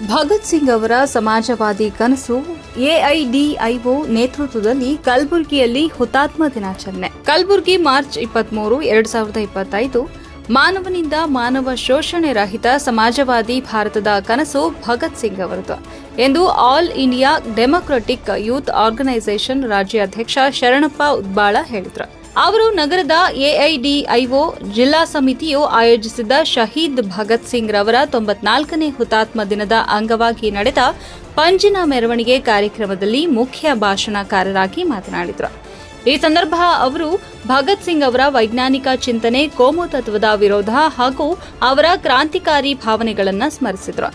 ಭಗತ್ ಸಿಂಗ್ ಅವರ ಸಮಾಜವಾದಿ ಕನಸು ಎಐಡಿಐಒ ನೇತೃತ್ವದಲ್ಲಿ ಕಲಬುರಗಿಯಲ್ಲಿ ಹುತಾತ್ಮ ದಿನಾಚರಣೆ. ಕಲಬುರಗಿ ಮಾರ್ಚ್ 23, 2025. ಮಾನವನಿಂದ ಮಾನವ ಶೋಷಣೆ ರಹಿತ ಸಮಾಜವಾದಿ ಭಾರತದ ಕನಸು ಭಗತ್ ಸಿಂಗ್ ಅವರದು ಎಂದು all India democratic youth organisation ರಾಜ್ಯ ಅಧ್ಯಕ್ಷ ಶರಣಪ್ಪ ಉದ್ಬಾಳ ಹೇಳಿದರು. ಅವರು ನಗರದ ಎಐಡಿಐಒ ಜಿಲ್ಲಾ ಸಮಿತಿಯು ಆಯೋಜಿಸಿದ್ದ ಶಹೀದ್ ಭಗತ್ ಸಿಂಗ್ ರವರ 94ನೇ ಹುತಾತ್ಮ ದಿನದ ಅಂಗವಾಗಿ ನಡೆದ ಪಂಜಿನ ಮೆರವಣಿಗೆ ಕಾರ್ಯಕ್ರಮದಲ್ಲಿ ಮುಖ್ಯ ಭಾಷಣಕಾರರಾಗಿ ಮಾತನಾಡಿದರು. ಈ ಸಂದರ್ಭ ಅವರು ಭಗತ್ ಸಿಂಗ್ ಅವರ ವೈಜ್ಞಾನಿಕ ಚಿಂತನೆ, ಕೋಮು ತತ್ವದ ವಿರೋಧ ಹಾಗೂ ಅವರ ಕ್ರಾಂತಿಕಾರಿ ಭಾವನೆಗಳನ್ನು ಸ್ಮರಿಸಿದರು.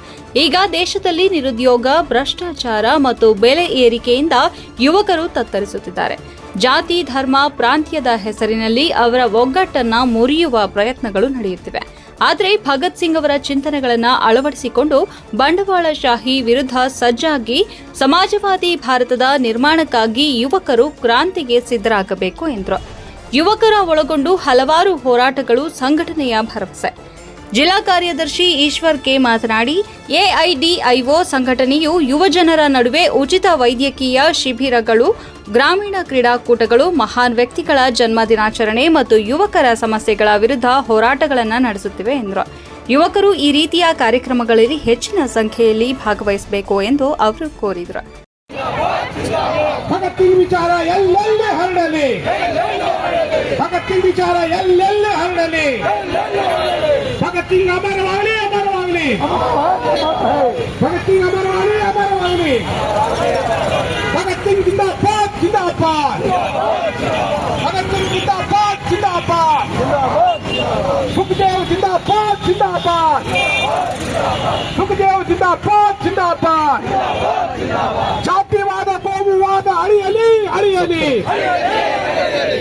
ಈಗ ದೇಶದಲ್ಲಿ ನಿರುದ್ಯೋಗ, ಭ್ರಷ್ಟಾಚಾರ ಮತ್ತು ಬೆಲೆ ಏರಿಕೆಯಿಂದ ಯುವಕರು ತತ್ತರಿಸುತ್ತಿದ್ದಾರೆ. ಜಾತಿ, ಧರ್ಮ, ಪ್ರಾಂತ್ಯದ ಹೆಸರಿನಲ್ಲಿ ಅವರ ಒಗ್ಗಟ್ಟನ್ನು ಮುರಿಯುವ ಪ್ರಯತ್ನಗಳು ನಡೆಯುತ್ತಿವೆ. ಆದರೆ ಭಗತ್ ಸಿಂಗ್ ಅವರ ಚಿಂತನೆಗಳನ್ನು ಅಳವಡಿಸಿಕೊಂಡು ಬಂಡವಾಳಶಾಹಿ ವಿರುದ್ಧ ಸಜ್ಜಾಗಿ ಸಮಾಜವಾದಿ ಭಾರತದ ನಿರ್ಮಾಣಕ್ಕಾಗಿ ಯುವಕರು ಕ್ರಾಂತಿಗೆ ಸಿದ್ಧರಾಗಬೇಕು ಎಂದರು. ಯುವಕರ ಒಳಗೊಂಡು ಹಲವಾರು ಹೋರಾಟಗಳು, ಸಂಘಟನೆಯ ಭರವಸೆ. ಜಿಲ್ಲಾ ಕಾರ್ಯದರ್ಶಿ ಈಶ್ವರ್ ಕೆ ಮಾತನಾಡಿ, ಎಐಡಿಐಒ ಸಂಘಟನೆಯು ಯುವಜನರ ನಡುವೆ ಉಚಿತ ವೈದ್ಯಕೀಯ ಶಿಬಿರಗಳು, ಗ್ರಾಮೀಣ ಕ್ರೀಡಾಕೂಟಗಳು, ಮಹಾನ್ ವ್ಯಕ್ತಿಗಳ ಜನ್ಮ ದಿನಾಚರಣೆ ಮತ್ತು ಯುವಕರ ಸಮಸ್ಯೆಗಳ ವಿರುದ್ಧ ಹೋರಾಟಗಳನ್ನು ನಡೆಸುತ್ತಿವೆ ಎಂದರು. ಯುವಕರು ಈ ರೀತಿಯ ಕಾರ್ಯಕ್ರಮಗಳಲ್ಲಿ ಹೆಚ್ಚಿನ ಸಂಖ್ಯೆಯಲ್ಲಿ ಭಾಗವಹಿಸಬೇಕು ಎಂದು ಅವರು ಕೋರಿದರು. ಭಗತ್ತಿನ ವಿಚಾರ ಎಲ್ಲೆಲ್ಲಿ ಹರಡಲಿ, ಭಗತ್ತಿನ ವಿಚಾರ ಎಲ್ಲೆಲ್ಲಿ ಹರಡಲಿ, ಭಗತ್ತಿನ ಅಮರವಾಗಲಿ, ಅಮರವಾಗಲಿ, ಭಗತ್ತಿನ ಅಮರವಾಗಲಿ, ಅಮರವಾಗಲಿ, ಭಗತ್ತಿನ ಜಿಂದಾಬಾದ್, ಜಿಂದಾಬಾದ್, ಭಗತ್ತಿನ ಜಿಂದಾಬಾದ್, ಜಿಂದಾಬಾದ್, ಸುಖದೇವ್ ಜಿಂದಾಬಾದ್, ಜಿಂದಾಬಾದ್, ಸುಖದೇವ್ ಜಿಂದಾಬಾದ್, ಜಿಂದಾಬಾದ್. ಜಾತಿವಾದ, ಕೋಮುವಾದ ಅಳಿಯಲಿ, ಅಳಿಯಲಿ,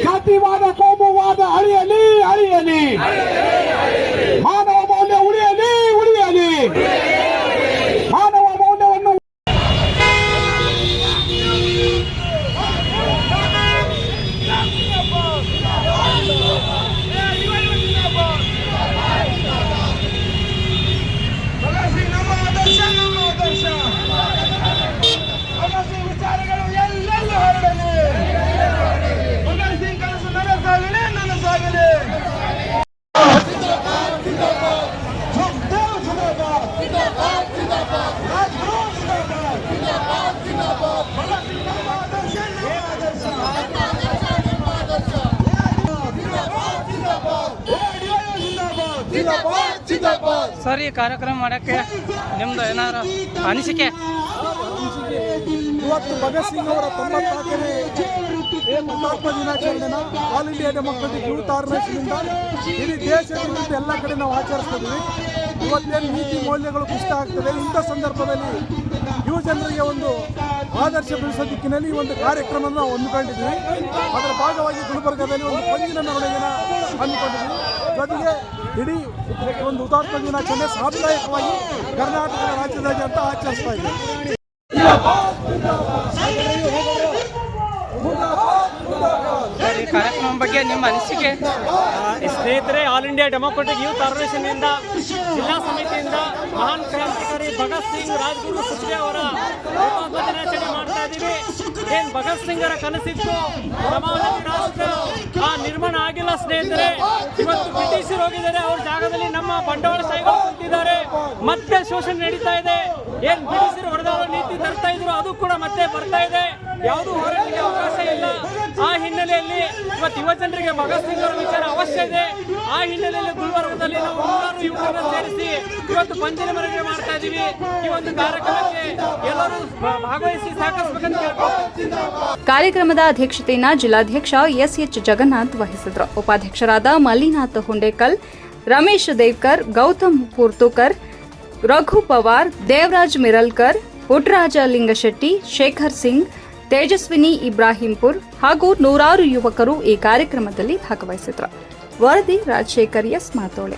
ಜಾತಿವಾದ, ಕೋಮುವಾದ ಅಳಿಯಲಿ, ಅಳಿಯಲಿ, ಮಾನವ ಮೌಲ್ಯ ಉಳಿಯಲಿ, ಉಳಿಯಲಿ, ಮಾನವ ಮೌಲ್ಯವನ್ನು ವಿಚಾರಗಳು ಎಲ್ಲೆಲ್ಲೂ ಹರಡಲಿ, ಭಗತ್ ಸಿಂಗ್ ಕನಸು ನನಸಾಗಲಿ, ನನಸಾಗಲಿ. ಸರ್, ಈ ಕಾರ್ಯಕ್ರಮ ಮಾಡಕ್ಕೆ ನಿಮ್ದು ಏನಾರ ಅನಿಸಿಕೆ? ಇವತ್ತು ಭಗತ್ ಸಿಂಗ್ ಅವರ 94ನೇ ಹುತಾತ್ಮ ದಿನಾಚರಣೆನ all India democratic youth organisation ಇಡೀ ದೇಶದಿಂದ ಎಲ್ಲ ಕಡೆ ನಾವು ಆಚರಿಸ್ತಿದ್ವಿ. ಇವತ್ತೇನು ನೀತಿ ಮೌಲ್ಯಗಳು ಕುಸಿತ ಆಗ್ತದೆ, ಇಂಥ ಸಂದರ್ಭದಲ್ಲಿ ಯುವ ಜನರಿಗೆ ಒಂದು ಆದರ್ಶ ಬೆಳೆಸೋ ದಿಕ್ಕಿನಲ್ಲಿ ಈ ಒಂದು ಕಾರ್ಯಕ್ರಮವನ್ನು ನಾವು ಹಮ್ಮಿಕೊಂಡಿದ್ವಿ. ಅದರ ಭಾಗವಾಗಿ ಗುಲ್ಬರ್ಗದಲ್ಲಿ ಒಂದು ಪಂಜಿನ ಮೆರವಣಿಗೆನ ಹಮ್ಮಿಕೊಂಡಿದ್ವಿ. ಜೊತೆಗೆ ಇಡೀ ಒಂದು ಹುತಾತ್ಮ ದಿನಾಚರಣೆ ಸಾಂಪ್ರದಾಯಿಕವಾಗಿ ಕರ್ನಾಟಕ ರಾಜ್ಯದಾದ್ಯಂತ ಆಚರಿಸ್ತಾ ಇದ್ದೀವಿ. ಈ ಕಾರ್ಯಕ್ರಮ ಬಗ್ಗೆ ನಿಮ್ಮ ಅನಿಸಿಕೆ? ಸ್ನೇಹಿತರೆ, all India democratic youth organisation ಇಂದ ಜಿಲ್ಲಾ ಸಮಿತಿಯಿಂದ ಮಹಾನ್ ಕ್ರಾಂತಿಕಾರಿ ಭಗತ್ ಸಿಂಗ್, ರಾಜ್ಗುರು ಸುಖದೇವ್ ಅವರ ಹುತಾತ್ಮ ದಿನಾಚರಣೆ ಮಾಡ್ತಾ ಇದ್ದೀವಿ. ಏನ್ ಭಗತ್ ಸಿಂಗ್ ಅವರ ಕನಸಿತ್ತು ಸಮಾಜವಾದಿ ರಾಷ್ಟ್ರ ಆ ನಿರ್ಮಾಣ ಆಗಿಲ್ಲ ಸ್ನೇಹಿತರೆ. ಇವತ್ತು ಬ್ರಿಟಿಷರು ಹೋಗಿದ್ದಾರೆ, ಅವ್ರ ಜಾಗದಲ್ಲಿ ನಮ್ಮ ಬಂಡವಾಳಶಾಹಿಗಳು ಕೂತಿದ್ದಾರೆ. ಮತ್ತೆ ಶೋಷಣೆ ನಡೀತಾ ಇದೆ. ಏನ್ ಬ್ರಿಟಿಷರು ಹೊಡೆದವರ ನೀತಿ ತರ್ತಾ ಇದ್ರು, ಅದು ಕೂಡ ಮತ್ತೆ ಬರ್ತಾ ಇದೆ. ಯಾವುದೂ ಹೋರಾಟಕ್ಕೆ ಅವಕಾಶ ಇಲ್ಲ. ಆ ಹಿನ್ನೆಲೆಯಲ್ಲಿ ಇವತ್ತು ಯುವ ಜನರಿಗೆ ಭಗತ್ ಸಿಂಗ್ ಅವರ ವಿಚಾರ ಅವಶ್ಯ ಇದೆ. ಆ ಹಿನ್ನೆಲೆಯಲ್ಲಿ ಗುಲ್ಬರ್ಗದಲ್ಲಿ ನಾವು 100 ಯುವಕರನ್ನು ಸೇರಿಸಿ ಇವತ್ತು ಪಂಜಿನ ಮೆರವಣಿಗೆ ಮಾಡ್ತಾ ಇದ್ದೀವಿ. ಈ ಒಂದು ಕಾರ್ಯಕ್ರಮಕ್ಕೆ ಎಲ್ಲರೂ ಭಾಗವಹಿಸಿ ಸಹಕರಿಸಬೇಕಂತ ಕೇಳ್ಕೊಳ್ತೀವಿ. ಕಾರ್ಯಕ್ರಮದ ಅಧ್ಯಕ್ಷತೆಯನ್ನು ಜಿಲ್ಲಾಧ್ಯಕ್ಷ ಎಸ್ಎಚ್ ಜಗನ್ನಾಥ್ ವಹಿಸಿದರು. ಉಪಾಧ್ಯಕ್ಷರಾದ ಮಲ್ಲಿನಾಥ್ ಹುಂಡೇಕಲ್, ರಮೇಶ್ ದೇವ್ಕರ್, ಗೌತಮ್ ಪೂರ್ತೂಕರ್, ರಘು ಪವಾರ್, ದೇವರಾಜ್ ಮಿರಲ್ಕರ್, ಪುಟ್ಟರಾಜ ಲಿಂಗಶೆಟ್ಟಿ, ಶೇಖರ್ ಸಿಂಗ್, ತೇಜಸ್ವಿನಿ ಇಬ್ರಾಹಿಂಪುರ್ ಹಾಗೂ ನೂರಾರು ಯುವಕರು ಈ ಕಾರ್ಯಕ್ರಮದಲ್ಲಿ ಭಾಗವಹಿಸಿದರು. ವರದಿ ರಾಜಶೇಖರ್ ಎಸ್ ಮಾತೋಳೆ.